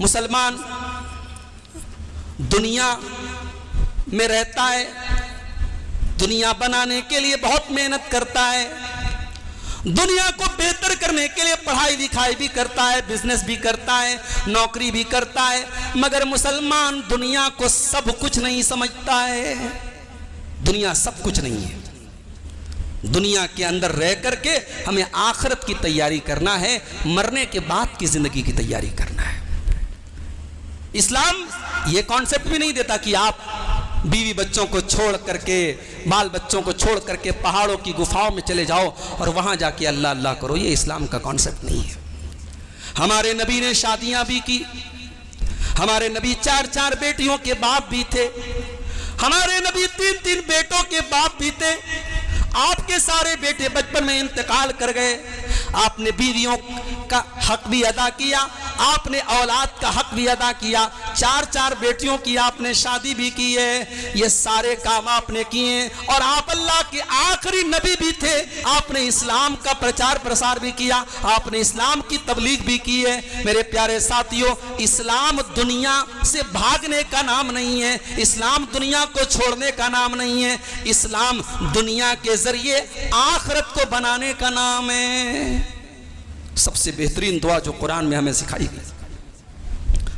مسلمان دنیا میں رہتا ہے، دنیا بنانے کے لیے بہت محنت کرتا ہے، دنیا کو بہتر کرنے کے لیے پڑھائی لکھائی بھی کرتا ہے، بزنس بھی کرتا ہے، نوکری بھی کرتا ہے، مگر مسلمان دنیا کو سب کچھ نہیں سمجھتا ہے۔ دنیا سب کچھ نہیں ہے۔ دنیا کے اندر رہ کر کے ہمیں آخرت کی تیاری کرنا ہے، مرنے کے بعد کی زندگی کی تیاری کرنا ہے۔ اسلام یہ کانسیپٹ بھی نہیں دیتا کہ آپ بیوی بچوں کو چھوڑ کر کے، بال بچوں کو چھوڑ کر کے پہاڑوں کی گفاؤں میں چلے جاؤ اور وہاں جا کے اللہ اللہ کرو۔ یہ اسلام کا کانسیپٹ نہیں ہے۔ ہمارے نبی نے شادیاں بھی کی، ہمارے نبی 4 بیٹیوں کے باپ بھی تھے، ہمارے نبی 3 بیٹوں کے باپ بھی تھے۔ آپ کے سارے بیٹے بچپن میں انتقال کر گئے، آپ نے بیویوں کا حق بھی ادا کیا، آپ نے اولاد کا حق بھی ادا کیا، 4 بیٹیوں کی آپ نے شادی بھی کی ہے، یہ سارے کام آپ نے کیے، اور آپ اللہ کے آخری نبی بھی تھے۔ آپ نے اسلام کا پرچار پرسار بھی کیا، آپ نے اسلام کی تبلیغ بھی کی ہے۔ میرے پیارے ساتھیوں، اسلام دنیا سے بھاگنے کا نام نہیں ہے، اسلام دنیا کو چھوڑنے کا نام نہیں ہے، اسلام دنیا کے ذریعے آخرت کو بنانے کا نام ہے۔ سب سے بہترین دعا جو قرآن میں ہمیں سکھائی گئی،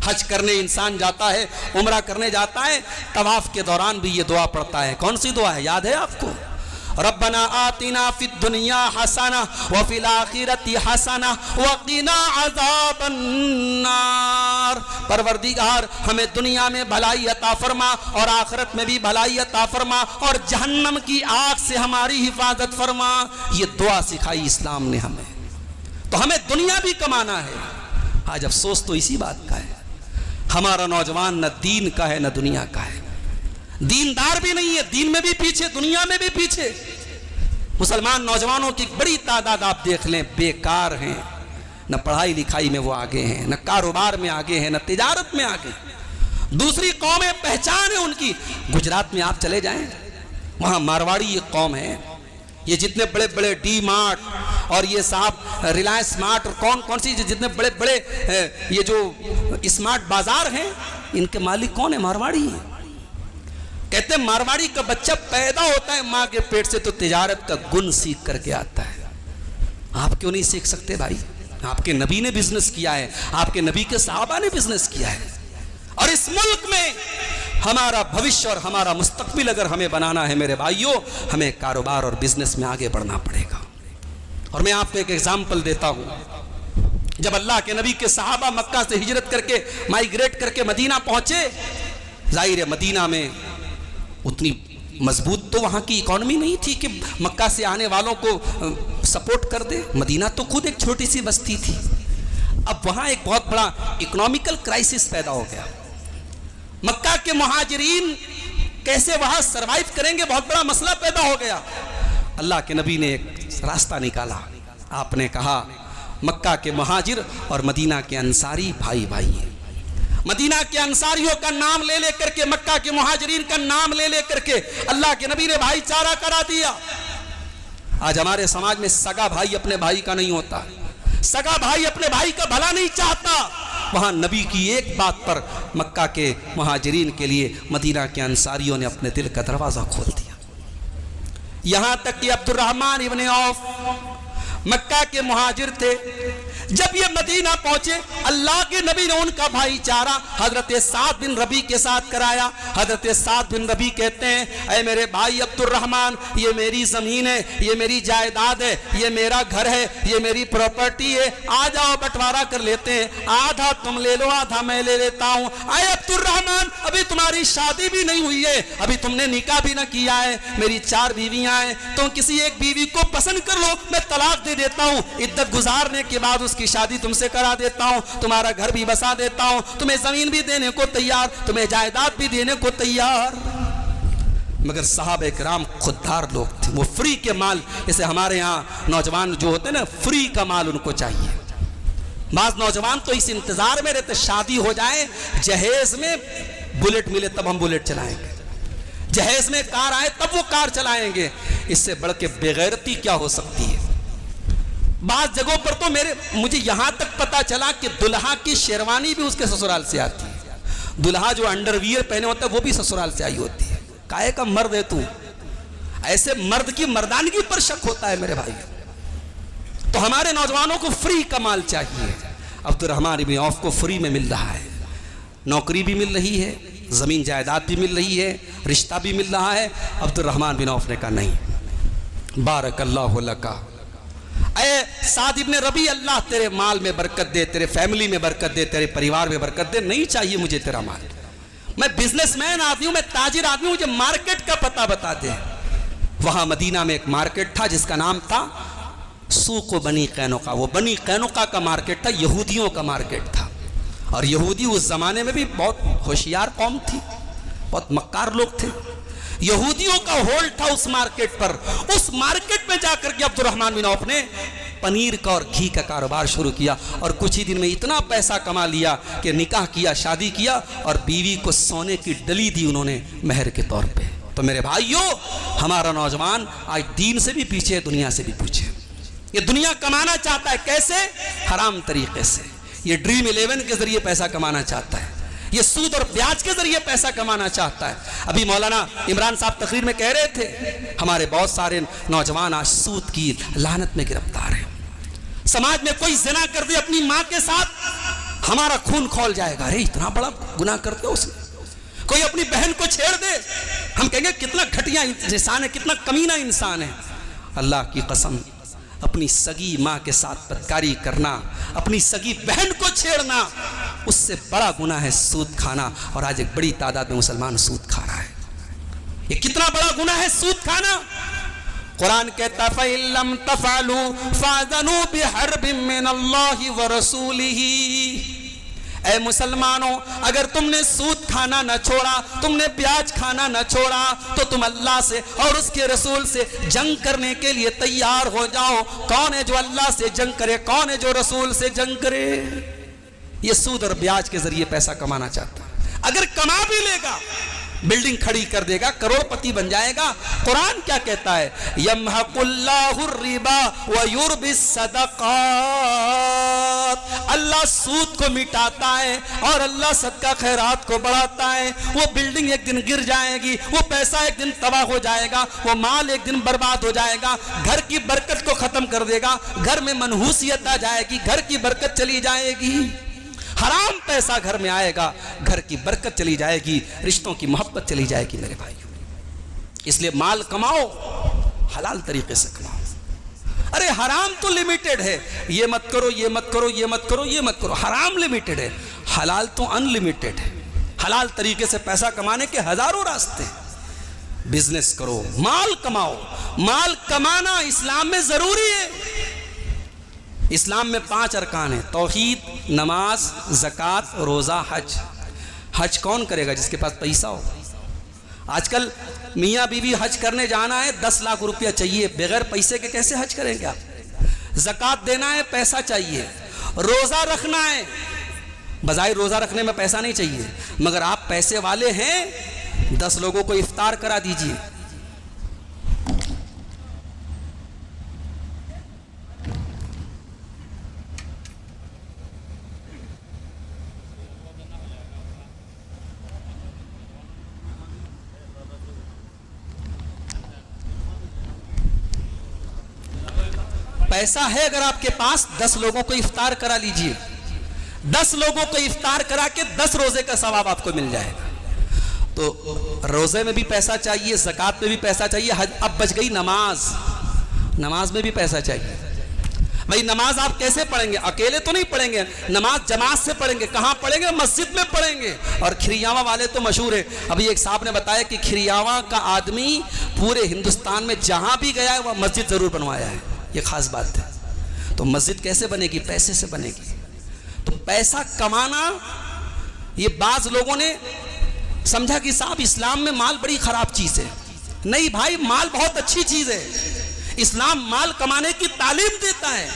حج کرنے انسان جاتا ہے، عمرہ کرنے جاتا ہے، طواف کے دوران بھی یہ دعا پڑھتا ہے۔ کون سی دعا ہے؟ یاد ہے آپ کو؟ ربنا آتنا فی الدنیا حسنہ وفی الآخرۃ حسنہ وقنا عذاب النار۔ پروردگار ہمیں دنیا میں بھلائی عطا فرما اور آخرت میں بھی بھلائی عطا فرما اور جہنم کی آگ سے ہماری حفاظت فرما۔ یہ دعا سکھائی اسلام نے ہمیں۔ تو ہمیں دنیا بھی کمانا ہے۔ آج افسوس تو اسی بات کا ہے، ہمارا نوجوان نہ دین کا ہے نہ دنیا کا ہے، دیندار بھی نہیں ہے، دین میں بھی پیچھے، دنیا میں بھی پیچھے۔ مسلمان نوجوانوں کی بڑی تعداد آپ دیکھ لیں بیکار ہیں، نہ پڑھائی لکھائی میں وہ آگے ہیں، نہ کاروبار میں آگے ہیں، نہ تجارت میں آگے ہیں۔ دوسری قومیں پہچان ہے ان کی۔ گجرات میں آپ چلے جائیں، وہاں مارواڑی ایک قوم ہے، یہ جتنے بڑے بڑے ڈی مارٹ اور یہ صاحب ریلائنس مارٹ اور کون سی جتنے بڑے بڑے یہ جو اسمارٹ بازار ہیں، ان کے مالک کون ہیں؟ مارواڑی ہیں۔ کہتے ہیں مارواڑی کا بچہ پیدا ہوتا ہے ماں کے پیٹ سے تو تجارت کا گن سیکھ کر کے آتا ہے۔ آپ کیوں نہیں سیکھ سکتے بھائی؟ آپ کے نبی نے بزنس کیا ہے، آپ کے نبی کے صحابہ نے بزنس کیا ہے، اور اس ملک میں ہمارا بھوشیہ اور ہمارا مستقبل اگر ہمیں بنانا ہے میرے بھائیوں، ہمیں کاروبار اور بزنس میں آگے بڑھنا پڑے گا۔ اور میں آپ کو ایک ایگزامپل دیتا ہوں۔ جب اللہ کے نبی کے صحابہ مکہ سے ہجرت کر کے مائیگریٹ کر کے مدینہ پہنچے، ظاہر ہے مدینہ میں اتنی مضبوط تو وہاں کی اکانومی نہیں تھی کہ مکہ سے آنے والوں کو سپورٹ کر دے۔ مدینہ تو خود ایک چھوٹی سی بستی تھی۔ اب وہاں ایک بہت بڑا اکنامیکل کرائسس پیدا ہو گیا۔ مکہ کے مہاجرین کیسے وہاں سروائیو کریں گے، بہت بڑا مسئلہ پیدا ہو گیا۔ اللہ کے نبی نے ایک راستہ نکالا۔ آپ نے کہا مکہ کے مہاجر اور مدینہ کے انصاری بھائی بھائی ہیں۔ مدینہ کے انصاریوں کا نام لے لے کر کے، مکہ کے مہاجرین کا نام لے لے کر کے اللہ کے نبی نے بھائی چارہ کرا دیا۔ آج ہمارے سماج میں سگا بھائی اپنے بھائی کا نہیں ہوتا، سگا بھائی اپنے بھائی کا بھلا نہیں چاہتا۔ وہاں نبی کی ایک بات پر مکہ کے مہاجرین کے لیے مدینہ کے انصاریوں نے اپنے دل کا دروازہ کھول دیا۔ یہاں تک کہ عبد الرحمن ابن عوف مکہ کے مہاجر تھے، جب یہ مدینہ پہنچے اللہ کے نبی نے ان کا بھائی چارہ حضرت سعد بن ربیع کے ساتھ کرایا۔ حضرت سعد بن ربیع کہتے ہیں اے میرے بھائی عبد الرحمن، یہ میری زمین ہے، یہ میری جائیداد ہے، یہ میرا گھر ہے، یہ میری پراپرٹی ہے، آ جاؤ بٹوارا کر لیتے ہیں، آدھا تم لے لو آدھا میں لے لیتا ہوں۔ اے عبد الرحمن، ابھی تمہاری شادی بھی نہیں ہوئی ہے، ابھی تم نے نکاح بھی نہ کیا ہے، میری 4 بیویاں ہیں، تم کسی ایک بیوی کو پسند کر لو، میں طلاق دے دیتا ہوں، عدت گزارنے کے بعد اس کی شادی تم سے کرا دیتا ہوں، تمہارا گھر بھی بسا دیتا ہوں، تمہیں زمین بھی دینے کو تیار، تمہیں جائیداد بھی دینے کو تیار۔ مگر صحابہ کرام خوددار لوگ تھے، وہ فری کے مال، جیسے ہمارے ہاں نوجوان جو ہوتے ہیں نا، فری کا مال ان کو چاہیے۔ بعض نوجوان تو اس انتظار میں رہتے شادی ہو جائے، جہیز میں بلیٹ ملے تب ہم بلیٹ چلائیں گے، جہیز میں کار آئے تب وہ کار چلائیں گے۔ اس سے بڑھ کے بے غیرتی کیا ہو سکتی ہے؟ بعض جگہوں پر تو مجھے یہاں تک پتا چلا کہ دلہا کی شیروانی بھی اس کے سسرال سے آتی ہے، دلہا جو انڈر ویئر پہنے ہوتا ہے وہ بھی سسرال سے آئی ہوتی ہے۔ کائے کا مرد ہے تو؟ ایسے مرد کی مردانگی پر شک ہوتا ہے میرے بھائی۔ تو ہمارے نوجوانوں کو فری کا مال چاہیے۔ عبد الرحمن بن عوف کو فری میں مل رہا ہے، نوکری بھی مل رہی ہے، زمین جائیداد بھی مل رہی ہے، رشتہ بھی مل رہا ہے۔ عبد الرحمن بن عوف نے کہا نہیں، بارک اللہ لکا، اے سعد ابن ربیع، اللہ تیرے مال میں برکت دے، تیرے فیملی میں برکت دے، تیرے پریوار میں برکت دے، نہیں چاہیے مجھے تیرا مال، میں بزنس مین آدمی ہوں، میں تاجر آدمی ہوں، مجھے مارکیٹ کا پتہ بتا دے۔ وہاں مدینہ میں ایک مارکیٹ تھا جس کا نام تھا سوق بنی قینقاع۔ وہ بنی قینقاع کا مارکیٹ تھا، یہودیوں کا مارکیٹ تھا، اور یہودی اس زمانے میں بھی بہت ہوشیار قوم تھی، بہت مکار لوگ تھے۔ یہودیوں کا ہولڈ تھا اس مارکیٹ پر۔ اس مارکیٹ میں جا کر کے عبد الرحمن بن عوف نے پنیر کا اور گھی کا کاروبار شروع کیا، اور کچھ ہی دن میں اتنا پیسہ کما لیا کہ نکاح کیا، شادی کیا، اور بیوی کو سونے کی ڈلی دی انہوں نے مہر کے طور پہ۔ تو میرے بھائیو، ہمارا نوجوان آج دین سے بھی پیچھے، دنیا سے بھی پیچھے۔ یہ دنیا کمانا چاہتا ہے، کیسے؟ حرام طریقے سے۔ یہ ڈریم 11 کے ذریعے پیسہ کمانا چاہتا ہے، یہ سود اور بیاج کے ذریعے پیسہ کمانا چاہتا ہے۔ ابھی مولانا عمران صاحب تقریر میں کہہ رہے تھے، ہمارے بہت سارے نوجوان آج سود کی لعنت میں گرفتار ہیں۔ سماج میں کوئی زنا کر دے اپنی ماں کے ساتھ، ہمارا خون کھول جائے گا، ارے اتنا بڑا گناہ کر دیا اس نے۔ کوئی اپنی بہن کو چھیڑ دے، ہم کہیں گے کتنا گھٹیا انسان ہے، کتنا کمینہ انسان ہے۔ اللہ کی قسم، اپنی سگی ماں کے ساتھ بدکاری کرنا، اپنی سگی بہن کو چھیڑنا، اس سے بڑا گناہ ہے سود کھانا، اور آج ایک بڑی تعداد میں مسلمان سود کھا رہا ہے۔ یہ کتنا بڑا گناہ ہے سود کھانا۔ قرآن کہتا فَإِن لَّمْ تَفْعَلُوا فَأْذَنُوا بِحَرْبٍ مِّنَ اللَّهِ وَرَسُولِهِ۔ اے مسلمانوں، اگر تم نے سود کھانا نہ چھوڑا، تم نے بیاج کھانا نہ چھوڑا، تو تم اللہ سے اور اس کے رسول سے جنگ کرنے کے لیے تیار ہو جاؤ۔ کون ہے جو اللہ سے جنگ کرے؟ کون ہے جو رسول سے جنگ کرے؟ یہ سود اور بیاج کے ذریعے پیسہ کمانا چاہتا ہے۔ اگر کما بھی لے گا، بلڈنگ کھڑی کر دے گا، کروڑ پتی بن جائے گا۔ قرآن کیا کہتا ہے؟ یمحق اللہ الربا ویربی الصدقات، اللہ سود کو مٹاتا ہے اور اللہ صدقہ خیرات کو بڑھاتا ہے۔ وہ بلڈنگ ایک دن گر جائے گی، وہ پیسہ ایک دن تباہ ہو جائے گا، وہ مال ایک دن برباد ہو جائے گا، گھر کی برکت کو ختم کر دے گا، گھر میں منحوسیت آ جائے گی، گھر کی برکت چلی جائے گی۔ حرام پیسہ گھر میں آئے گا، گھر کی برکت چلی جائے گی، رشتوں کی محبت چلی جائے گی میرے بھائی۔ اس لیے مال کماؤ، حلال طریقے سے کماؤ۔ ارے حرام تو لیمیٹڈ ہے، یہ مت کرو، یہ مت کرو، یہ مت کرو، یہ مت کرو، حرام لیمیٹڈ ہے، حلال تو ان لیمیٹڈ ہے۔ حلال طریقے سے پیسہ کمانے کے ہزاروں راستے۔ بزنس کرو، مال کماؤ۔ مال کمانا اسلام میں ضروری ہے۔ اسلام میں 5 ارکان ہیں: توحید، نماز، زکوٰۃ، روزہ، حج۔ حج کون کرے گا؟ جس کے پاس پیسہ ہو۔ آج کل میاں بیوی حج کرنے جانا ہے، 10 لاکھ روپیہ چاہیے، بغیر پیسے کے کیسے حج کریں گے آپ؟ زکوٰۃ دینا ہے، پیسہ چاہیے۔ روزہ رکھنا ہے، بظاہر روزہ رکھنے میں پیسہ نہیں چاہیے، مگر آپ پیسے والے ہیں، 10 لوگوں کو افطار کرا دیجئے۔ پیسہ ہے اگر آپ کے پاس، 10 لوگوں کو افطار کرا لیجئے۔ 10 لوگوں کو افطار کرا کے 10 روزے کا ثواب آپ کو مل جائے گا۔ تو روزے میں بھی پیسہ چاہیے، زکوٰۃ میں بھی پیسہ چاہیے۔ اب بچ گئی نماز، نماز میں بھی پیسہ چاہیے۔ بھائی نماز آپ کیسے پڑھیں گے؟ اکیلے تو نہیں پڑھیں گے، نماز جماعت سے پڑھیں گے۔ کہاں پڑھیں گے؟ مسجد میں پڑھیں گے۔ اور کھریاواں والے تو مشہور ہے، ابھی ایک صاحب نے بتایا کہ کھریاواں کا آدمی پورے ہندوستان میں جہاں بھی گیا ہے وہ مسجد ضرور بنوایا ہے، یہ خاص بات ہے۔ تو مسجد کیسے بنے گی؟ پیسے سے بنے گی۔ تو پیسہ کمانا، یہ بعض لوگوں نے سمجھا کہ صاحب اسلام میں مال بڑی خراب چیز ہے۔ نہیں بھائی، مال بہت اچھی چیز ہے۔ اسلام مال کمانے کی تعلیم دیتا ہے،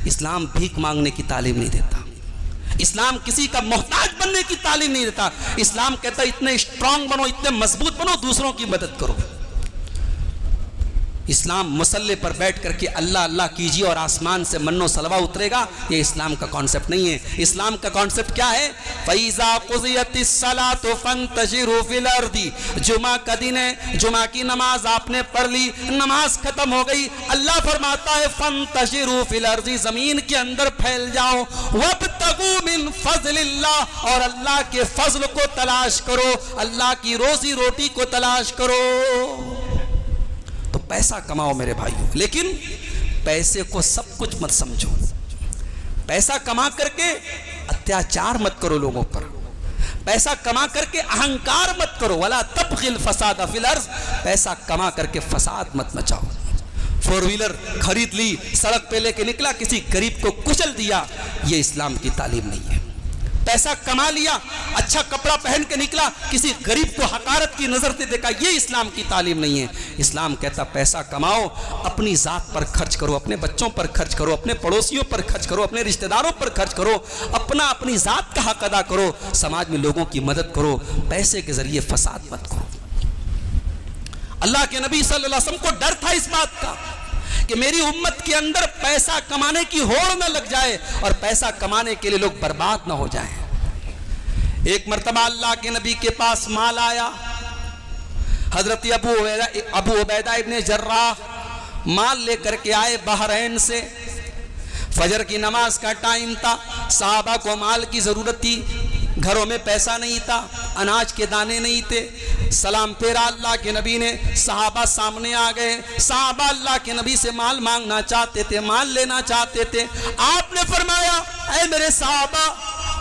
اسلام بھیک مانگنے کی تعلیم نہیں دیتا۔ اسلام کسی کا محتاج بننے کی تعلیم نہیں دیتا۔ اسلام کہتا ہے اتنے اسٹرانگ بنو، اتنے مضبوط بنو، دوسروں کی مدد کرو۔ اسلام مصلی پر بیٹھ کر کے اللہ اللہ کیجیے اور آسمان سے من و سلوہ اترے گا، یہ اسلام کا کانسیپٹ نہیں ہے۔ اسلام کا کانسیپٹ کیا ہے؟ فَإِذَا قُضِيَتِ الصَّلَاةُ فَانْتَشِرُوا فِي الْأَرْضِ، جمعہ کا دن ہے، جمعہ کی نماز آپ نے پڑھ لی، نماز ختم ہو گئی، اللہ فرماتا ہے فَانْتَشِرُوا فِي الْأَرْضِ، زمین کے اندر پھیل جاؤ، وَابْتَغُوا مِنْ فَضْلِ اللَّهِ، اور اللہ کے فضل کو تلاش کرو، اللہ کی روزی روٹی کو تلاش کرو۔ تو پیسہ کماؤ میرے بھائیوں، لیکن پیسے کو سب کچھ مت سمجھو۔ پیسہ کما کر کے اتیاچار مت کرو لوگوں پر، پیسہ کما کر کے اہنکار مت کرو، وَلَا تَبْغِ الْفَسَادَ فِي الْأَرْضِ، پیسہ کما کر کے فساد مت مچاؤ۔ فور ویلر خرید لی، سڑک پہ لے کے نکلا، کسی غریب کو کچل دیا، یہ اسلام کی تعلیم نہیں ہے۔ پیسہ کما لیا، اچھا کپڑا پہن کے نکلا، کسی غریب کو حقارت کی نظر سے دیکھا، یہ اسلام کی تعلیم نہیں ہے۔ اسلام کہتا پیسہ کماؤ، اپنی ذات پر خرچ کرو، اپنے بچوں پر خرچ کرو، اپنے پڑوسیوں پر خرچ کرو، اپنے رشتہ داروں پر خرچ کرو، اپنی ذات کا حق ادا کرو، سماج میں لوگوں کی مدد کرو، پیسے کے ذریعے فساد مت کرو۔ اللہ کے نبی صلی اللہ علیہ وسلم کو ڈر تھا اس بات کا کہ میری امت کے اندر پیسہ کمانے کی ہوڑ نہ لگ جائے اور پیسہ کمانے کے لیے لوگ برباد نہ ہو جائیں۔ ایک مرتبہ اللہ کے نبی کے پاس مال آیا، حضرت ابو عبیدہ ابن جراح مال لے کر کے آئے بحرین سے، فجر کی نماز کا ٹائم تھا، صحابہ کو مال کی ضرورت تھی، گھروں میں پیسہ نہیں تھا، اناج کے دانے نہیں تھے، سلام پھیرا اللہ کے نبی نے، صحابہ سامنے آ گئے، صحابہ اللہ کے نبی سے مال مانگنا چاہتے تھے، مال لینا چاہتے تھے، آپ نے فرمایا اے میرے صحابہ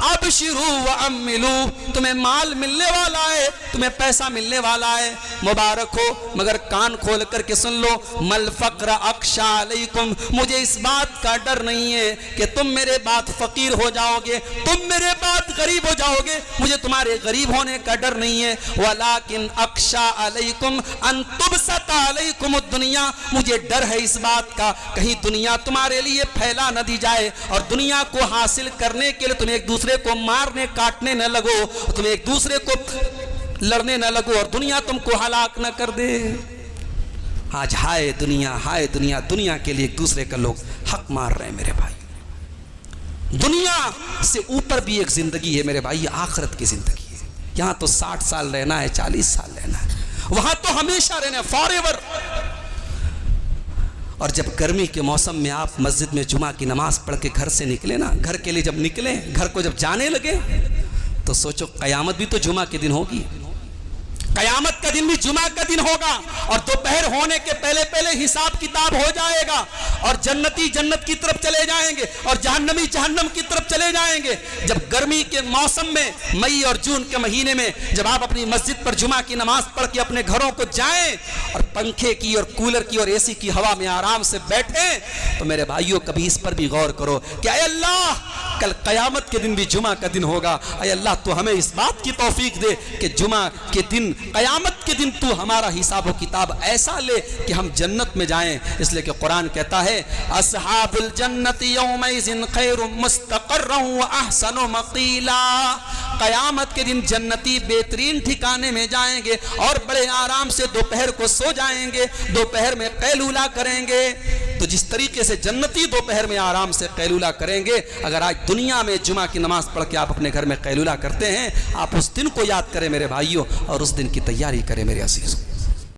ابشروا واملوا، تمہیں مال ملنے والا ہے، تمہیں پیسہ ملنے والا ہے، مبارک ہو، مگر کان کھول کر کے سن لو، مل فقر اخشى علیکم، مجھے اس بات کا ڈر نہیں ہے کہ تم میرے بعد فقیر ہو جاؤ گے، تم میرے بعد غریب ہو جاؤ گے، مجھے تمہارے غریب ہونے کا ڈر نہیں ہے، ولکن اخشى علیکم ان تبسط علیکم الدنیا، مجھے ڈر ہے اس بات کا کہیں دنیا تمہارے لیے پھیلا نہ دی جائے اور دنیا کو حاصل کرنے کے لیے تم ایک دوسرے کو مارنے کاٹنے نہ لگو، تم ایک دوسرے کو لڑنے نہ لگو اور دنیا تم کو ہلاک نہ کر دے۔ آج ہائے دنیا، دنیا کے لیے ایک دوسرے کا لوگ حق مار رہے ہیں میرے بھائی۔ دنیا سے اوپر بھی ایک زندگی ہے میرے بھائی، آخرت کی زندگی ہے۔ یہاں تو 60 سال رہنا ہے، 40 سال رہنا ہے، وہاں تو ہمیشہ رہنا ہے، فار ایور۔ اور جب گرمی کے موسم میں آپ مسجد میں جمعہ کی نماز پڑھ کے گھر سے نکلے نا، گھر کے لیے جب نکلے، گھر کو جب جانے لگے تو سوچو قیامت بھی تو جمعہ کے دن ہوگی، قیامت کا دن بھی جمعہ کا دن ہوگا، اور دوپہر ہونے کے پہلے حساب کتاب ہو جائے گا، اور جنتی جنت کی طرف چلے جائیں گے اور جہنمی جہنم کی طرف چلے جائیں گے۔ جب گرمی کے موسم میں مئی اور جون کے مہینے میں جب آپ اپنی مسجد پر جمعہ کی نماز پڑھ کے اپنے گھروں کو جائیں اور پنکھے کی اور کولر کی اور اے سی کی ہوا میں آرام سے بیٹھیں، تو میرے بھائیوں کبھی اس پر بھی غور کرو کہ اے اللہ کل قیامت کے دن بھی جمعہ کا دن ہوگا، اے اللہ تو ہمیں اس بات کی توفیق دے کہ جمعہ کے دن، قیامت کے دن تو ہمارا حساب و کتاب ایسا لے کہ ہم جنت میں جائیں۔ اس لیے کہ قرآن کہتا ہے اصحاب الجنت یومئذ خیر مستقرا واحسن مقیلا، قیامت کے دن جنتی بہترین ٹھکانے میں جائیں گے اور بڑے آرام سے دوپہر کو سو جائیں گے، دوپہر میں قیلولہ کریں گے۔ تو جس طریقے سے جنتی دوپہر میں آرام سے قیلولہ کریں گے، اگر آج دنیا میں جمعہ کی نماز پڑھ کے آپ اپنے گھر میں قیلولہ کرتے ہیں، آپ اس دن کو یاد کریں میرے بھائیوں اور اس دن کی تیاری کریں میرے عزیزوں۔